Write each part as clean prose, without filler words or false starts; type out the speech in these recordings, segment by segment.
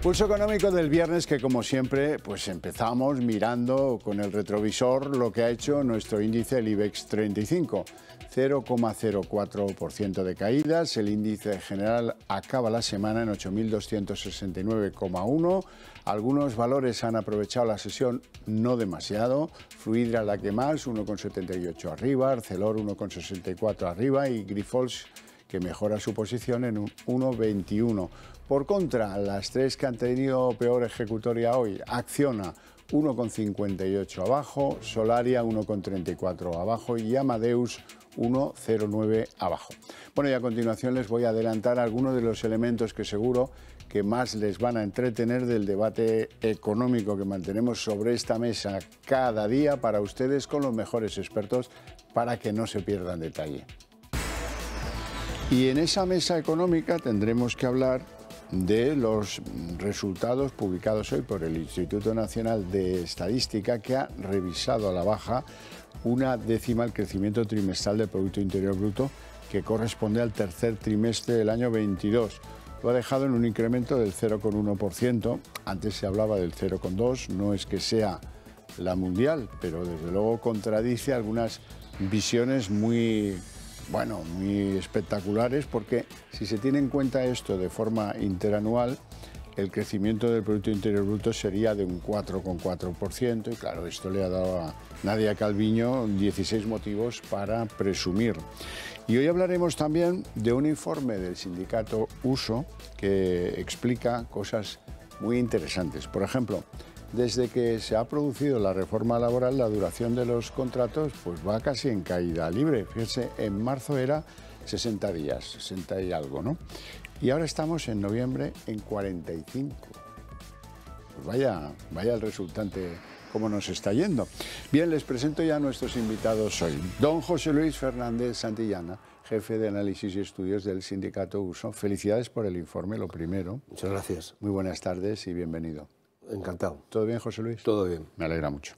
Pulso económico del viernes que, como siempre, pues empezamos mirando con el retrovisor lo que ha hecho nuestro índice, el IBEX 35. 0,04% de caídas. El índice general acaba la semana en 8.269,1. Algunos valores han aprovechado la sesión no demasiado. Fluidra la que más, 1,78 arriba. Arcelor 1,64 arriba. Y Grifols, que mejora su posición en un 1,21. Por contra, las tres que han tenido peor ejecutoria hoy, Acciona 1,58 abajo, Solaria 1,34 abajo y Amadeus 1,09 abajo. Bueno, y a continuación les voy a adelantar algunos de los elementos que seguro que más les van a entretener del debate económico que mantenemos sobre esta mesa cada día para ustedes con los mejores expertos para que no se pierdan detalle. Y en esa mesa económica tendremos que hablar de los resultados publicados hoy por el Instituto Nacional de Estadística, que ha revisado a la baja una décima el crecimiento trimestral del Producto Interior Bruto, que corresponde al tercer trimestre del año 22. Lo ha dejado en un incremento del 0,1%. Antes se hablaba del 0,2%. No es que sea la mundial, pero desde luego contradice algunas visiones muy espectaculares, porque si se tiene en cuenta esto de forma interanual, el crecimiento del Producto Interior Bruto sería de un 4,4%, y claro, esto le ha dado a Nadia Calviño 16 motivos para presumir. Y hoy hablaremos también de un informe del sindicato USO que explica cosas muy interesantes. Por ejemplo, desde que se ha producido la reforma laboral, la duración de los contratos pues va casi en caída libre. Fíjense, en marzo era 60 días, 60 y algo, ¿no? Y ahora estamos en noviembre en 45. Pues vaya el resultante, cómo nos está yendo. Bien, les presento ya a nuestros invitados hoy. Don José Luis Fernández Santillana, jefe de análisis y estudios del sindicato USO. Felicidades por el informe, lo primero. Muchas gracias. Muy buenas tardes y bienvenido. Encantado. ¿Todo bien, José Luis? Todo bien. Me alegra mucho.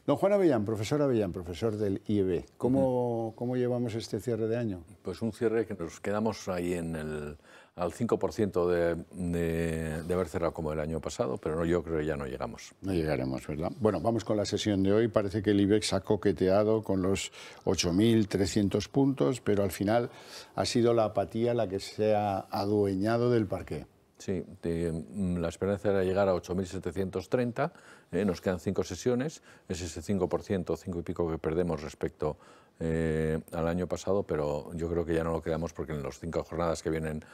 Don Juan Avellán, profesor del IEB. ¿Cómo llevamos este cierre de año? Pues un cierre que nos quedamos ahí al 5% de haber cerrado como el año pasado, pero no, yo creo que ya no llegamos. No llegaremos, ¿verdad? Bueno, vamos con la sesión de hoy. Parece que el IBEX ha coqueteado con los 8.300 puntos, pero al final ha sido la apatía la que se ha adueñado del parqué. Sí, la esperanza era llegar a 8.730, nos quedan 5 sesiones, es ese 5%, 5 y pico que perdemos respecto al año pasado, pero yo creo que ya no lo quedamos porque en las 5 jornadas que vienen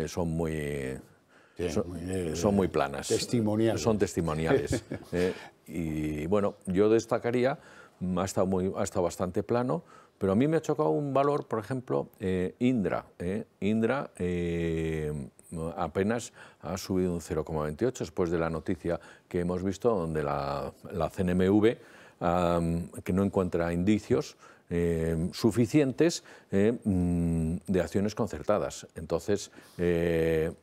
son muy planas. Testimoniales. Son testimoniales. Y bueno, yo destacaría, ha estado bastante plano, pero a mí me ha chocado un valor, por ejemplo, Indra. Indra apenas ha subido un 0,28 después de la noticia que hemos visto donde la CNMV, que no encuentra indicios suficientes de acciones concertadas. Entonces,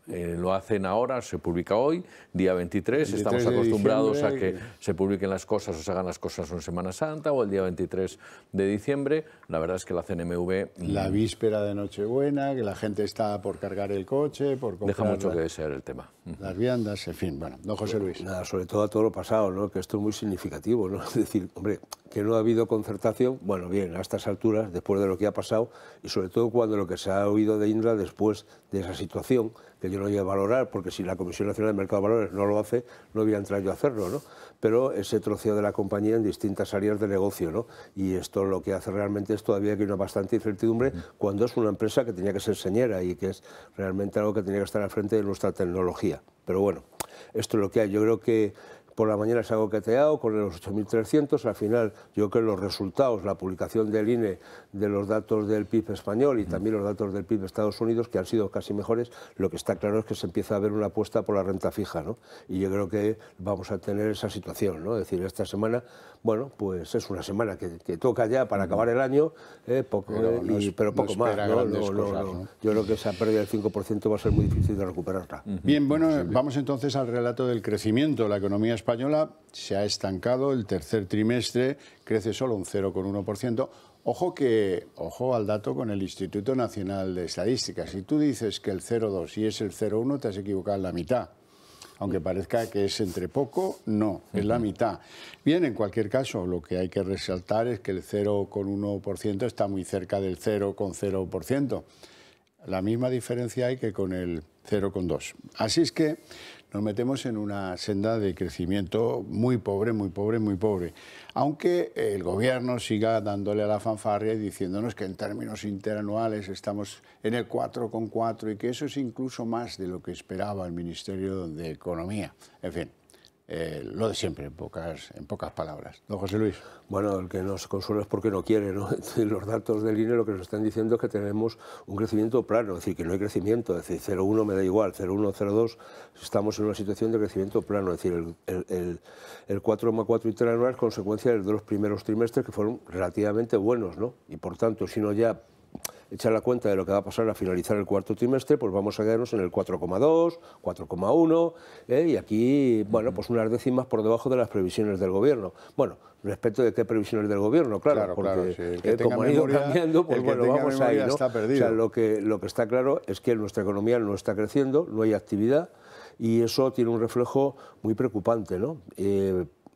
lo hacen ahora, se publica hoy, día 23, estamos acostumbrados a que se publiquen las cosas o se hagan las cosas en Semana Santa o el día 23 de diciembre. La verdad es que la CNMV... La víspera de Nochebuena, que la gente está por cargar el coche, por comprar... Deja mucho que desear el tema. Las viandas, en fin. Bueno, don José Luis. Nada, sobre todo a todo lo pasado, ¿no? Que esto es muy significativo, ¿no? Es decir, hombre, que no ha habido concertación, bueno, bien, a estas alturas, después de lo que ha pasado, y sobre todo cuando lo que se ha oído de Indra después de esa situación, que yo no voy a valorar, porque si la Comisión Nacional del Mercado de Valores no lo hace, no voy a entrar yo a hacerlo, ¿no? Pero ese troceo de la compañía en distintas áreas de negocio, ¿no? Y esto lo que hace realmente es todavía que hay una bastante incertidumbre cuando es una empresa que tenía que ser señera y que es realmente algo que tenía que estar al frente de nuestra tecnología. Pero bueno, esto es lo que hay. Yo creo que por la mañana se ha coqueteado con los 8.300, al final yo creo que los resultados, la publicación del INE de los datos del PIB español y también los datos del PIB de Estados Unidos, que han sido casi mejores, lo que está claro es que se empieza a ver una apuesta por la renta fija, ¿no? Y yo creo que vamos a tener esa situación, ¿no? Es decir, esta semana, bueno, pues es una semana que toca ya para acabar el año, pero poco más, ¿no? Yo creo que esa pérdida del 5% va a ser muy difícil de recuperarla. Bien, bueno, vamos entonces al relato del crecimiento. La economía española se ha estancado, el tercer trimestre crece solo un 0,1%. Ojo al dato con el Instituto Nacional de Estadística. Si tú dices que el 0,2 y es el 0,1, te has equivocado en la mitad. Aunque parezca que es entre poco, no, es la mitad. Bien, en cualquier caso, lo que hay que resaltar es que el 0,1% está muy cerca del 0,0%. La misma diferencia hay que con el 0,2%. Así es que nos metemos en una senda de crecimiento muy pobre, muy pobre, muy pobre. Aunque el gobierno siga dándole a la fanfarria y diciéndonos que en términos interanuales estamos en el 4,4 y que eso es incluso más de lo que esperaba el Ministerio de Economía. En fin, lo de siempre, en pocas palabras. Don José Luis. Bueno, el que nos consuela es porque no quiere, ¿no? Los datos del INE lo que nos están diciendo es que tenemos un crecimiento plano, es decir, que no hay crecimiento, es decir, 0,1 me da igual, 0,1, 0,2, estamos en una situación de crecimiento plano, es decir, el 4,4 interanual es consecuencia de los primeros trimestres que fueron relativamente buenos, ¿no? Y por tanto, si no ya echar la cuenta de lo que va a pasar a finalizar el cuarto trimestre, pues vamos a quedarnos en el 4,2, 4,1, y aquí, bueno, pues unas décimas por debajo de las previsiones del Gobierno. Bueno, respecto de qué previsiones del Gobierno, claro, porque sí, como han ido cambiando, pues bueno, vamos ahí, ¿no? Está perdido. O sea, lo que está claro es que nuestra economía no está creciendo, no hay actividad, y eso tiene un reflejo muy preocupante, ¿no?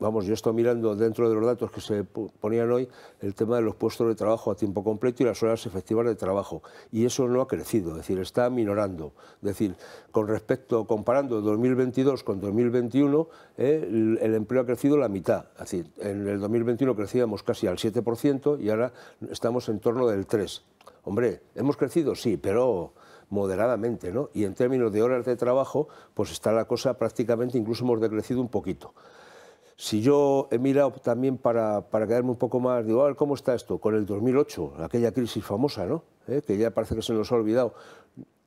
Vamos, yo estoy mirando dentro de los datos que se ponían hoy el tema de los puestos de trabajo a tiempo completo y las horas efectivas de trabajo. Y eso no ha crecido, es decir, está minorando. Es decir, comparando 2022 con 2021, el empleo ha crecido la mitad. Es decir, en el 2021 crecíamos casi al 7% y ahora estamos en torno del 3%. Hombre, ¿hemos crecido? Sí, pero moderadamente, ¿no? Y en términos de horas de trabajo, pues está la cosa prácticamente, incluso hemos decrecido un poquito. Si yo he mirado también para quedarme un poco más, digo, a ver, ¿cómo está esto? Con el 2008, aquella crisis famosa, ¿no? Que ya parece que se nos ha olvidado.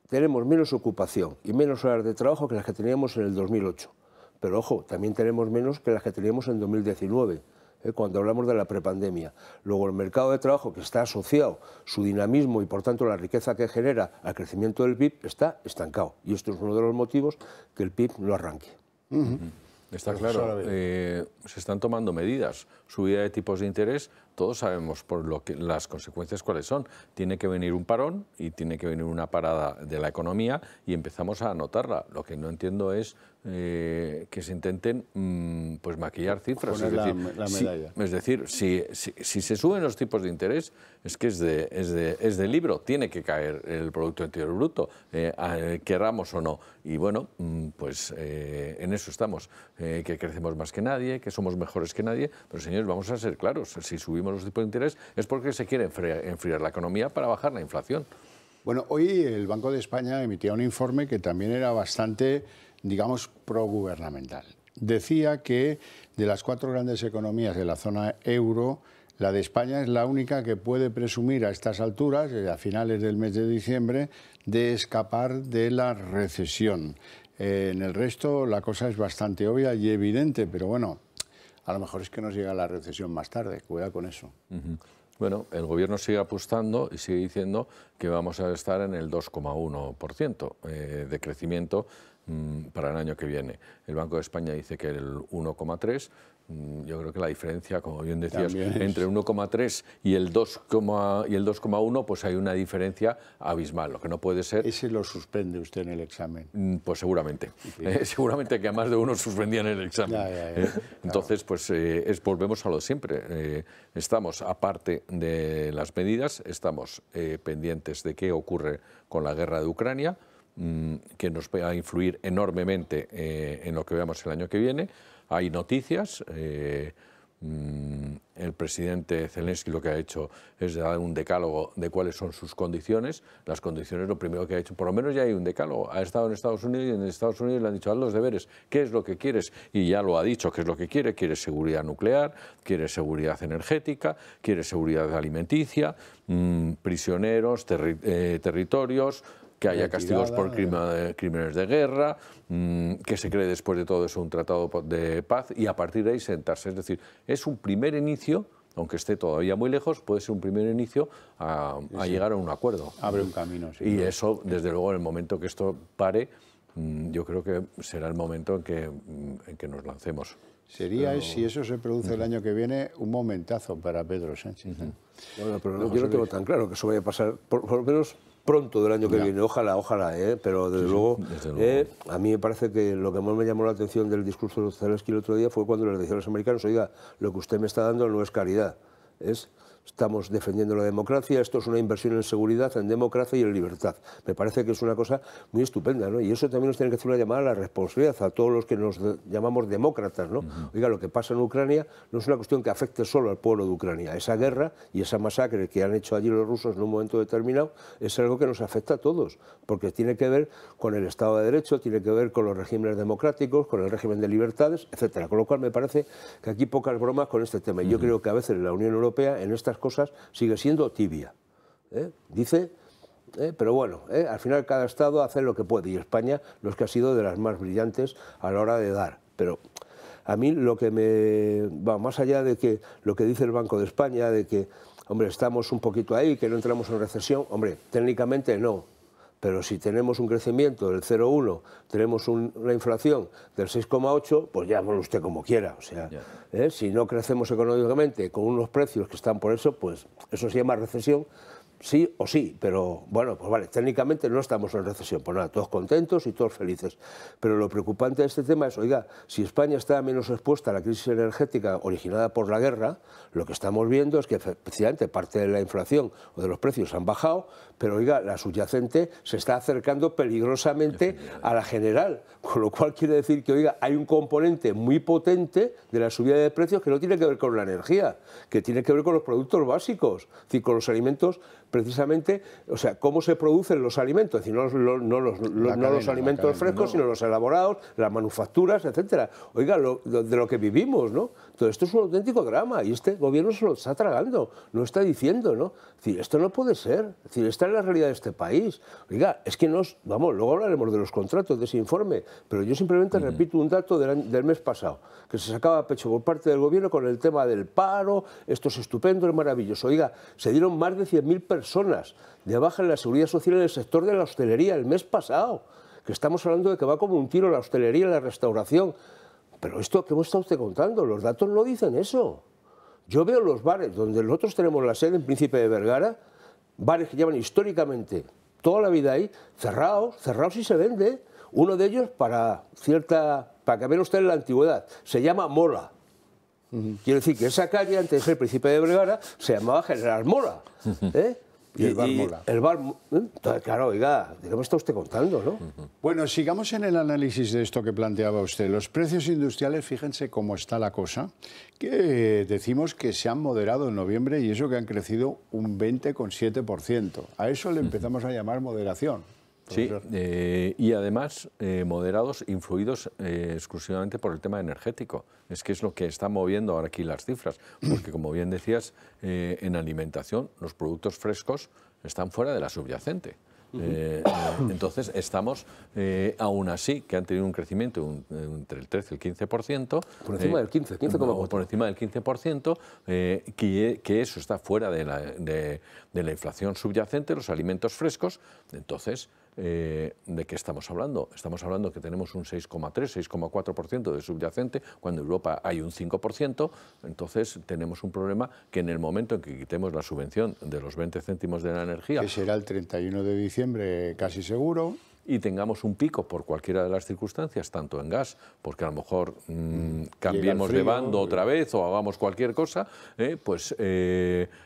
Tenemos menos ocupación y menos horas de trabajo que las que teníamos en el 2008. Pero ojo, también tenemos menos que las que teníamos en 2019, cuando hablamos de la prepandemia. Luego, el mercado de trabajo, que está asociado, su dinamismo y, por tanto, la riqueza que genera al crecimiento del PIB, está estancado. Y esto es uno de los motivos que el PIB no arranque. Está claro, se están tomando medidas, subida de tipos de interés, todos sabemos por las consecuencias cuáles son. Tiene que venir un parón y tiene que venir una parada de la economía y empezamos a notarla. Lo que no entiendo es que se intenten pues maquillar cifras. Es decir, si se suben los tipos de interés, es que es de libro, tiene que caer el Producto Interior Bruto, querramos o no. Y bueno, pues en eso estamos, que crecemos más que nadie, que somos mejores que nadie, pero señores, vamos a ser claros, si subimos los tipos de interés es porque se quiere enfriar la economía para bajar la inflación. Bueno, hoy el Banco de España emitía un informe que también era bastante, digamos, progubernamental. Decía que de las 4 grandes economías de la zona euro, la de España es la única que puede presumir a estas alturas, a finales del mes de diciembre, de escapar de la recesión. En el resto la cosa es bastante obvia y evidente, pero bueno, a lo mejor es que nos llega la recesión más tarde, cuidado con eso. Bueno, el Gobierno sigue apostando y sigue diciendo que vamos a estar en el 2,1% de crecimiento para el año que viene. El Banco de España dice que el 1,3%. Yo creo que la diferencia, como bien decías, entre 1,3 y el 2,1, pues hay una diferencia abismal. Lo que no puede ser... ¿Ese lo suspende usted en el examen? Pues seguramente. Seguramente que a más de uno suspendían el examen. Entonces, pues volvemos a lo de siempre. Estamos, aparte de las medidas, estamos pendientes de qué ocurre con la guerra de Ucrania, que nos va a influir enormemente en lo que veamos el año que viene. Hay noticias, el presidente Zelensky lo que ha hecho es dar un decálogo de cuáles son sus condiciones. Las condiciones, lo primero que ha hecho, por lo menos ya hay un decálogo, ha estado en Estados Unidos y en Estados Unidos le han dicho, haz los deberes, ¿qué es lo que quieres? Y ya lo ha dicho, ¿qué es lo que quiere seguridad nuclear, quiere seguridad energética, quiere seguridad alimenticia, prisioneros, territorios, que haya castigos por crímenes de guerra, que se cree después de todo eso un tratado de paz y a partir de ahí sentarse. Es decir, es un primer inicio, aunque esté todavía muy lejos, puede ser un primer inicio a llegar a un acuerdo. Abre un camino. Y eso, desde luego, en el momento que esto pare, yo creo que será el momento en que nos lancemos. Sería, si eso se produce el año que viene, un momentazo para Pedro Sánchez. Bueno, pero yo no tengo tan claro que eso vaya a pasar, por lo menos pronto del año que viene, ojalá, pero desde luego, a mí me parece que lo que más me llamó la atención del discurso de Zelensky el otro día fue cuando les decía a los americanos, oiga, lo que usted me está dando no es caridad, estamos defendiendo la democracia, esto es una inversión en seguridad, en democracia y en libertad. Me parece que es una cosa muy estupenda, ¿no? Y eso también nos tiene que hacer una llamada a la responsabilidad a todos los que nos llamamos demócratas, ¿no? Oiga, lo que pasa en Ucrania no es una cuestión que afecte solo al pueblo de Ucrania. Esa guerra y esa masacre que han hecho allí los rusos en un momento determinado es algo que nos afecta a todos, porque tiene que ver con el Estado de Derecho, tiene que ver con los regímenes democráticos, con el régimen de libertades, etcétera. Con lo cual me parece que aquí pocas bromas con este tema. Y yo creo que a veces la Unión Europea en estas cosas sigue siendo tibia. Dice, pero bueno, al final cada Estado hace lo que puede y España los que ha sido de las más brillantes a la hora de dar. Pero a mí lo que me va más allá de que lo que dice el Banco de España, de que, hombre, estamos un poquito ahí, que no entramos en recesión, hombre, técnicamente no. Pero si tenemos un crecimiento del 0,1, tenemos una inflación del 6,8, pues llámalo usted como quiera. O sea, si no crecemos económicamente con unos precios que están por eso, pues eso se llama recesión, sí o sí. Pero bueno, pues vale, técnicamente no estamos en recesión. Pues nada, todos contentos y todos felices. Pero lo preocupante de este tema es, oiga, si España está menos expuesta a la crisis energética originada por la guerra, lo que estamos viendo es que efectivamente parte de la inflación o de los precios han bajado, pero oiga, la subyacente se está acercando peligrosamente a la general, con lo cual quiere decir que, oiga, hay un componente muy potente de la subida de precios que no tiene que ver con la energía, que tiene que ver con los productos básicos, es decir, con los alimentos precisamente, o sea, cómo se producen los alimentos, es decir, no los alimentos frescos, sino los elaborados, las manufacturas, etcétera. Oiga, de lo que vivimos, ¿no? Todo esto es un auténtico drama y este gobierno se lo está tragando, no está diciendo, ¿no? Es decir, esto no puede ser, es decir, esta es la realidad de este país. Oiga, es que vamos, luego hablaremos de los contratos, de ese informe, pero yo simplemente repito un dato del mes pasado, que se sacaba a pecho por parte del gobierno con el tema del paro, esto es estupendo, es maravilloso. Oiga, se dieron más de 100.000 personas de baja en la seguridad social en el sector de la hostelería el mes pasado, que estamos hablando de que va como un tiro la hostelería y la restauración. Pero esto, ¿qué me está usted contando? Los datos no dicen eso. Yo veo los bares donde nosotros tenemos la sede en Príncipe de Vergara, bares que llevan históricamente toda la vida ahí, cerrados y se vende. Uno de ellos para que vea usted la antigüedad, se llama Mola. Quiere decir que esa calle, antes de ser Príncipe de Vergara, se llamaba General Mola. Y el bar Mola. El bar, entonces, claro, oiga, ¿de qué me está usted contando, no? Bueno, sigamos en el análisis de esto que planteaba usted. Los precios industriales, fíjense cómo está la cosa, que decimos que se han moderado en noviembre y eso que han crecido un 20,7%. A eso le empezamos a llamar moderación. Sí, y además moderados, influidos exclusivamente por el tema energético. Es que es lo que está moviendo ahora aquí las cifras, porque como bien decías, en alimentación los productos frescos están fuera de la subyacente. Entonces estamos, aún así, que han tenido un crecimiento entre el 13 y el 15%. Por encima del 15, 15,4%. Por encima del 15%, que eso está fuera de la inflación subyacente, los alimentos frescos. Entonces, ¿de qué estamos hablando? Estamos hablando que tenemos un 6,3, 6,4% de subyacente, cuando en Europa hay un 5%, entonces tenemos un problema que en el momento en que quitemos la subvención de los 20 céntimos de la energía, que será el 31 de diciembre casi seguro, y tengamos un pico por cualquiera de las circunstancias, tanto en gas, porque a lo mejor cambiemos de bando otra vez o hagamos cualquier cosa, pues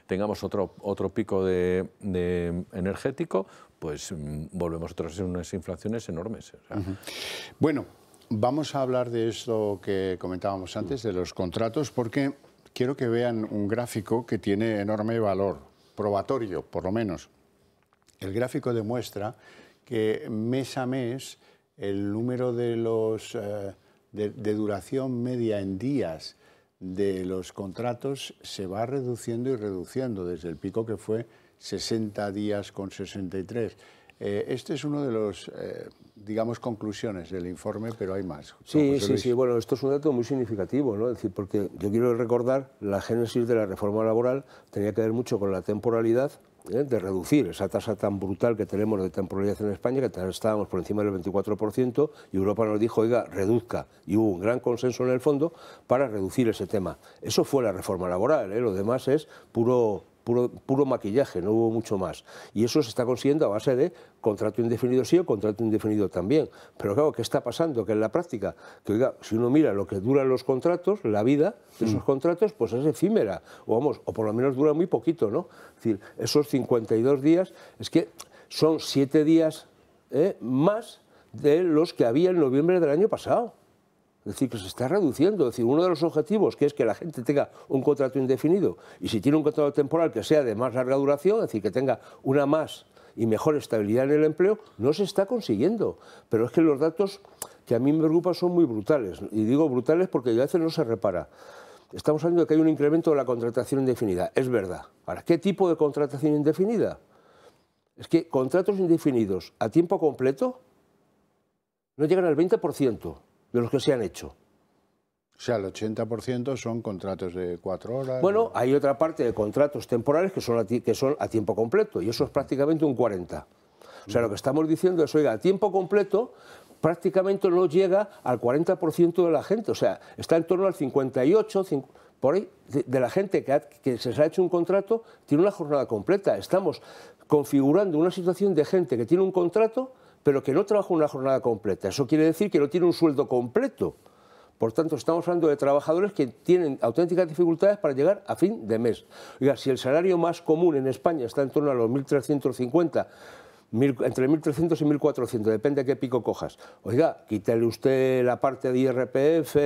tengamos otro pico de energético, pues volvemos otra vez a unas inflaciones enormes. O sea. Bueno, vamos a hablar de esto que comentábamos antes, de los contratos, porque quiero que vean un gráfico que tiene enorme valor, probatorio, por lo menos. El gráfico demuestra que mes a mes el número de de duración media en días de los contratos se va reduciendo y reduciendo desde el pico que fue 60 días con 63. Este es uno de los, digamos, conclusiones del informe, pero hay más. Sí, bueno, esto es un dato muy significativo, ¿no? Es decir, porque yo quiero recordar, la génesis de la reforma laboral tenía que ver mucho con la temporalidad, de reducir esa tasa tan brutal que tenemos de temporalidad en España, que estábamos por encima del 24%, y Europa nos dijo, oiga, reduzca, y hubo un gran consenso en el fondo para reducir ese tema. Eso fue la reforma laboral, lo demás es puro puro maquillaje, no hubo mucho más. Y eso se está consiguiendo a base de contrato indefinido sí o contrato indefinido también. Pero claro, ¿qué está pasando? Que en la práctica, que oiga, si uno mira lo que duran los contratos, la vida de esos contratos, pues es efímera, o por lo menos dura muy poquito, ¿no? Es decir, esos 52 días, es que son 7 días más de los que había en noviembre del año pasado. Es decir, que se está reduciendo. Es decir, uno de los objetivos, que es que la gente tenga un contrato indefinido, y si tiene un contrato temporal que sea de más larga duración, es decir, que tenga una más y mejor estabilidad en el empleo, no se está consiguiendo. Pero es que los datos que a mí me preocupan son muy brutales. Y digo brutales porque a veces no se repara. Estamos hablando de que hay un incremento de la contratación indefinida. Es verdad. Ahora, ¿qué tipo de contratación indefinida? Es que contratos indefinidos a tiempo completo no llegan al 20% de los que se han hecho. O sea, el 80% son contratos de 4 horas. Bueno, hay otra parte de contratos temporales que son a tiempo completo, y eso es prácticamente un 40%. O sea, lo que estamos diciendo es, oiga, a tiempo completo prácticamente no llega al 40% de la gente. O sea, está en torno al 58%, por ahí, de la gente que se les ha hecho un contrato, tiene una jornada completa. Estamos configurando una situación de gente que tiene un contrato, pero que no trabaja una jornada completa. Eso quiere decir que no tiene un sueldo completo. Por tanto, estamos hablando de trabajadores que tienen auténticas dificultades para llegar a fin de mes. Oiga, si el salario más común en España está en torno a los 1.350, entre 1.300 y 1.400, depende de qué pico cojas. Oiga, quítale usted la parte de IRPF,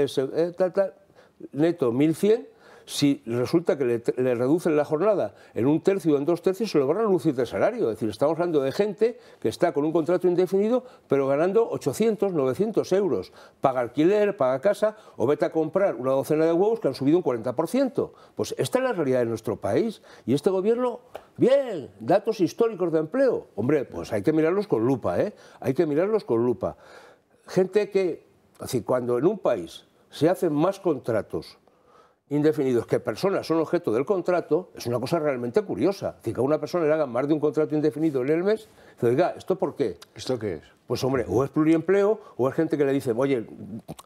neto 1.100, si resulta que le reducen la jornada en 1/3 o en 2/3, se lo van a reducir de salario. Es decir, estamos hablando de gente que está con un contrato indefinido, pero ganando 800, 900 euros. Paga alquiler, paga casa, o vete a comprar una docena de huevos que han subido un 40%. Pues esta es la realidad de nuestro país. Y este gobierno, bien, datos históricos de empleo. Hombre, pues hay que mirarlos con lupa, ¿eh? Hay que mirarlos con lupa. Gente que, es decir, cuando en un país se hacen más contratos indefinidos que personas son objeto del contrato, es una cosa realmente curiosa. Es decir, que a una persona le hagan más de un contrato indefinido en el mes, dice, oiga, ¿esto por qué? ¿Esto qué es? Pues hombre, o es pluriempleo, o es gente que le dice, oye,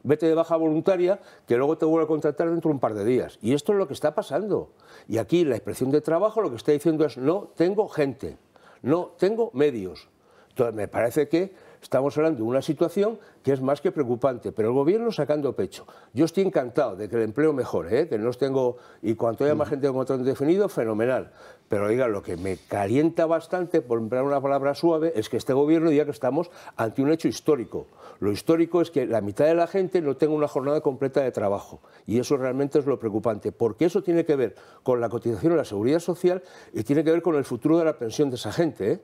vete de baja voluntaria, que luego te vuelvo a contratar dentro de un par de días. Y esto es lo que está pasando. Y aquí la inspección de trabajo lo que está diciendo es, no tengo gente, no tengo medios. Entonces, me parece que estamos hablando de una situación que es más que preocupante, pero el gobierno sacando pecho. Yo estoy encantado de que el empleo mejore, que no os tengo, y cuanto haya más gente con contrato indefinido, fenomenal. Pero oiga, lo que me calienta bastante, por emplear una palabra suave, es que este gobierno diga que estamos ante un hecho histórico. Lo histórico es que la mitad de la gente no tenga una jornada completa de trabajo. Y eso realmente es lo preocupante, porque eso tiene que ver con la cotización a la seguridad social y tiene que ver con el futuro de la pensión de esa gente, ¿eh?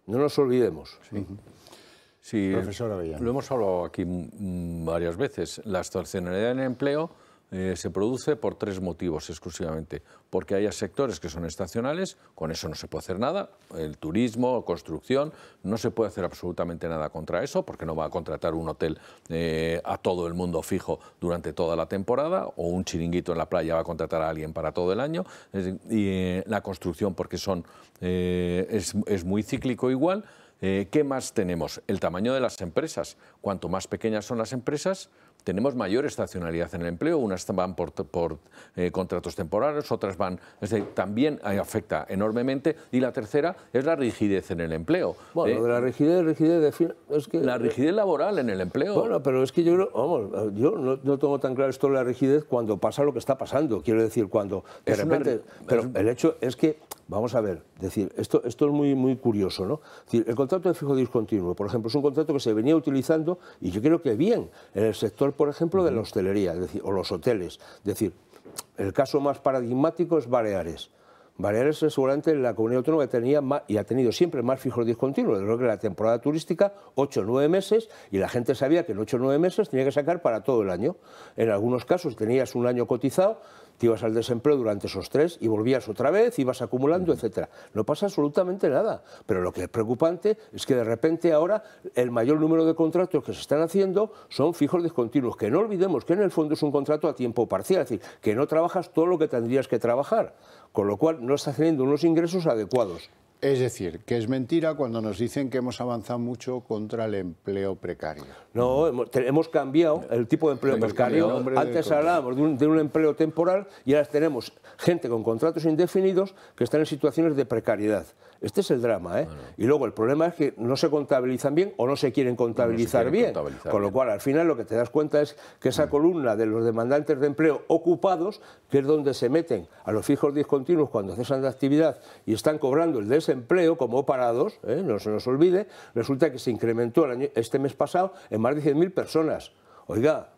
No nos olvidemos. Sí. Sí, Profesor Avellano. lo hemos hablado aquí varias veces. La estacionalidad en el empleo se produce por 3 motivos exclusivamente. Porque haya sectores que son estacionales, con eso no se puede hacer nada. El turismo, construcción, no se puede hacer absolutamente nada contra eso, porque no va a contratar un hotel a todo el mundo fijo durante toda la temporada, o un chiringuito en la playa va a contratar a alguien para todo el año. Y la construcción, porque es muy cíclico igual. ¿Qué más tenemos? El tamaño de las empresas. Cuanto más pequeñas son las empresas, tenemos mayor estacionalidad en el empleo. Unas van por contratos temporales, otras van... Es decir, también afecta enormemente. Y la tercera es la rigidez en el empleo. Bueno, lo de la rigidez es que... La rigidez laboral en el empleo. Bueno, pero es que yo creo, vamos, yo no tengo tan claro esto de la rigidez cuando pasa lo que está pasando. Quiero decir, cuando de repente... Pero el hecho es que, vamos a ver, decir, esto es muy, muy curioso, ¿no? Es decir, el contrato de fijo discontinuo, por ejemplo, es un contrato que se venía utilizando, y yo creo que bien, en el sector, por ejemplo, de la hostelería, es decir, o los hoteles. Es decir, el caso más paradigmático es Baleares. Baleares es seguramente la comunidad autónoma que tenía y ha tenido siempre más fijos discontinuos. Creo que la temporada turística, 8 o 9 meses, y la gente sabía que en 8 o 9 meses tenía que sacar para todo el año. En algunos casos tenías un año cotizado, te ibas al desempleo durante esos 3 y volvías otra vez, ibas acumulando, etcétera. No pasa absolutamente nada, pero lo que es preocupante es que de repente ahora el mayor número de contratos que se están haciendo son fijos discontinuos, que no olvidemos que en el fondo es un contrato a tiempo parcial, es decir, que no trabajas todo lo que tendrías que trabajar, con lo cual no estás teniendo unos ingresos adecuados. Es decir, que es mentira cuando nos dicen que hemos avanzado mucho contra el empleo precario. No, hemos cambiado el tipo de empleo precario. Antes hablábamos de un empleo temporal y ahora tenemos gente con contratos indefinidos que están en situaciones de precariedad. Este es el drama, ¿eh? Bueno. Y luego el problema es que no se contabilizan bien o no se quieren contabilizar bien. Con lo cual, al final, lo que te das cuenta es que esa columna de los demandantes de empleo ocupados, que es donde se meten a los fijos discontinuos cuando cesan de actividad y están cobrando el desempleo como parados, no se nos olvide, resulta que se incrementó este mes pasado en más de 100.000 personas. Oiga,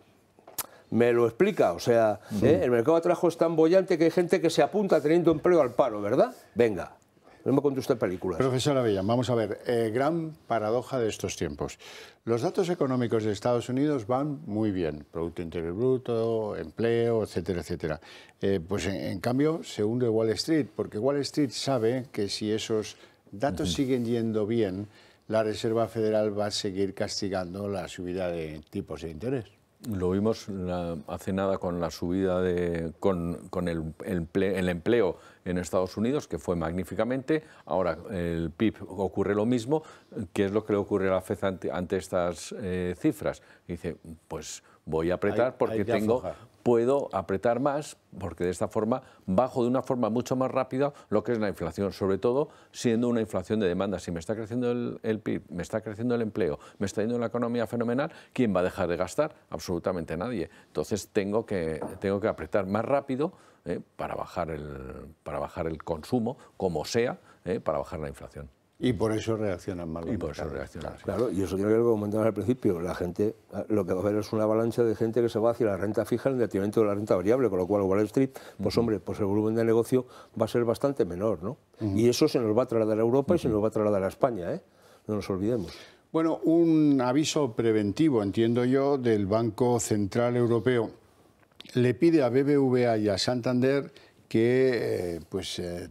me lo explica, o sea, el mercado de trabajo es tan bollante que hay gente que se apunta teniendo empleo al paro, ¿verdad? Venga. No me cuente usted películas. Profesor Avellán, vamos a ver, gran paradoja de estos tiempos. Los datos económicos de Estados Unidos van muy bien, Producto Interior Bruto, empleo, etcétera, etcétera. Pues en cambio se hunde Wall Street, porque Wall Street sabe que si esos datos siguen yendo bien, la Reserva Federal va a seguir castigando la subida de tipos de interés. Lo vimos hace nada con la subida con el empleo en Estados Unidos, que fue magníficamente. Ahora el PIB ocurre lo mismo. ¿Qué es lo que le ocurre a la FED ante estas cifras? Dice, pues voy a apretar porque puedo apretar más, porque de esta forma bajo de una forma mucho más rápida lo que es la inflación, sobre todo siendo una inflación de demanda. Si me está creciendo el PIB, me está creciendo el empleo, me está yendo la economía fenomenal, ¿quién va a dejar de gastar? Absolutamente nadie. Entonces tengo que apretar más rápido para bajar el consumo, como sea, para bajar la inflación. Y por eso reaccionan mal. Y por eso reaccionan. Claro, y eso tiene que ver con lo que comentabas al principio. La gente, lo que va a haber es una avalancha de gente que se va hacia la renta fija en detrimento de la renta variable, con lo cual Wall Street, pues hombre, pues el volumen de negocio va a ser bastante menor, ¿no? Y eso se nos va a trasladar a Europa y se nos va a trasladar a España, ¿eh? No nos olvidemos. Bueno, un aviso preventivo, entiendo yo, del Banco Central Europeo. Le pide a BBVA y a Santander que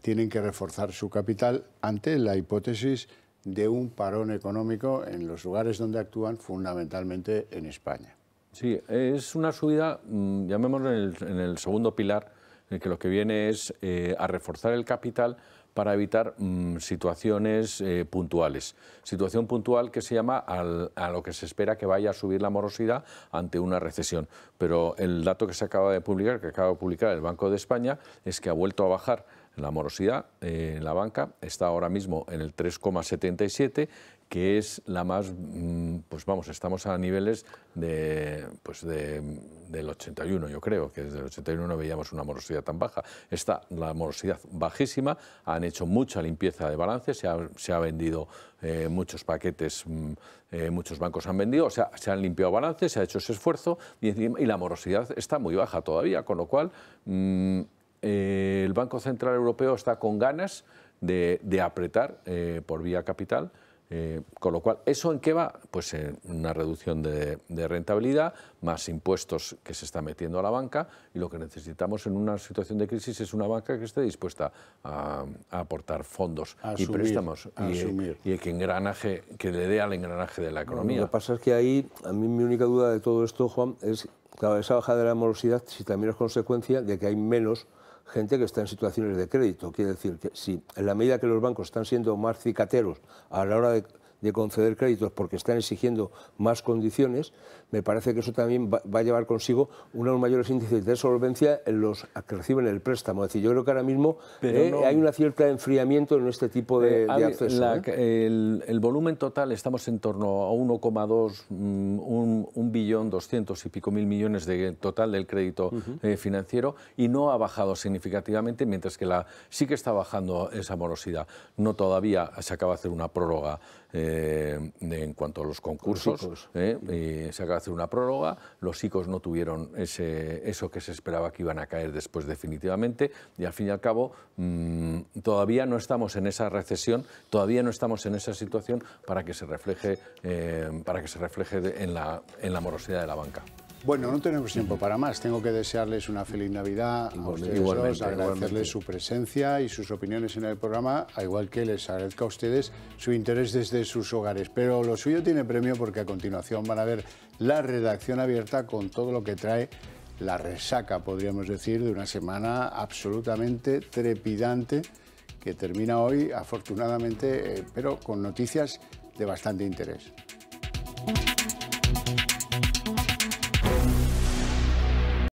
tienen que reforzar su capital ante la hipótesis de un parón económico en los lugares donde actúan, fundamentalmente en España. Sí, es una subida, llamémoslo en el segundo pilar, en el que lo que viene es a reforzar el capital para evitar situaciones puntuales. Situación puntual que se llama a lo que se espera que vaya a subir la morosidad ante una recesión. Pero el dato que se acaba de publicar, que acaba de publicar el Banco de España, es que ha vuelto a bajar la morosidad en la banca, está ahora mismo en el 3,77, que es la más, pues vamos, estamos a niveles del 81, yo creo, que desde el 81 no veíamos una morosidad tan baja. Está la morosidad bajísima, han hecho mucha limpieza de balance, se ha vendido muchos paquetes, muchos bancos han vendido, o sea, se han limpiado balances, se ha hecho ese esfuerzo y la morosidad está muy baja todavía, con lo cual el Banco Central Europeo está con ganas de apretar por vía capital. Con lo cual, ¿eso en qué va? Pues en una reducción de rentabilidad, más impuestos que se está metiendo a la banca, y lo que necesitamos en una situación de crisis es una banca que esté dispuesta a aportar fondos y préstamos y que le dé al engranaje de la economía. Lo que pasa es que ahí, a mí mi única duda de todo esto, Juan, es claro, esa bajada de la morosidad, si también es consecuencia de que hay menos gente que está en situaciones de crédito. Quiere decir que si en la medida que los bancos están siendo más cicateros a la hora de conceder créditos porque están exigiendo más condiciones, me parece que eso también va a llevar consigo unos mayores índices de solvencia en los que reciben el préstamo. Es decir, yo creo que ahora mismo hay un cierto enfriamiento en este tipo de acceso. El volumen total, estamos en torno a 1,2, 1.200.000 y pico mil millones de total del crédito financiero, y no ha bajado significativamente, mientras que sí que está bajando esa morosidad. No todavía se acaba de hacer una prórroga en cuanto a los concursos, se acaba de hacer una prórroga, los ICOs no tuvieron eso que se esperaba que iban a caer después definitivamente, y al fin y al cabo todavía no estamos en esa recesión, todavía no estamos en esa situación para que se refleje en la morosidad de la banca. Bueno, no tenemos tiempo para más. Tengo que desearles una feliz Navidad a ustedes dos, agradecerles su presencia y sus opiniones en el programa, al igual que les agradezco a ustedes su interés desde sus hogares. Pero lo suyo tiene premio porque a continuación van a ver la redacción abierta con todo lo que trae la resaca, podríamos decir, de una semana absolutamente trepidante que termina hoy, afortunadamente, pero con noticias de bastante interés.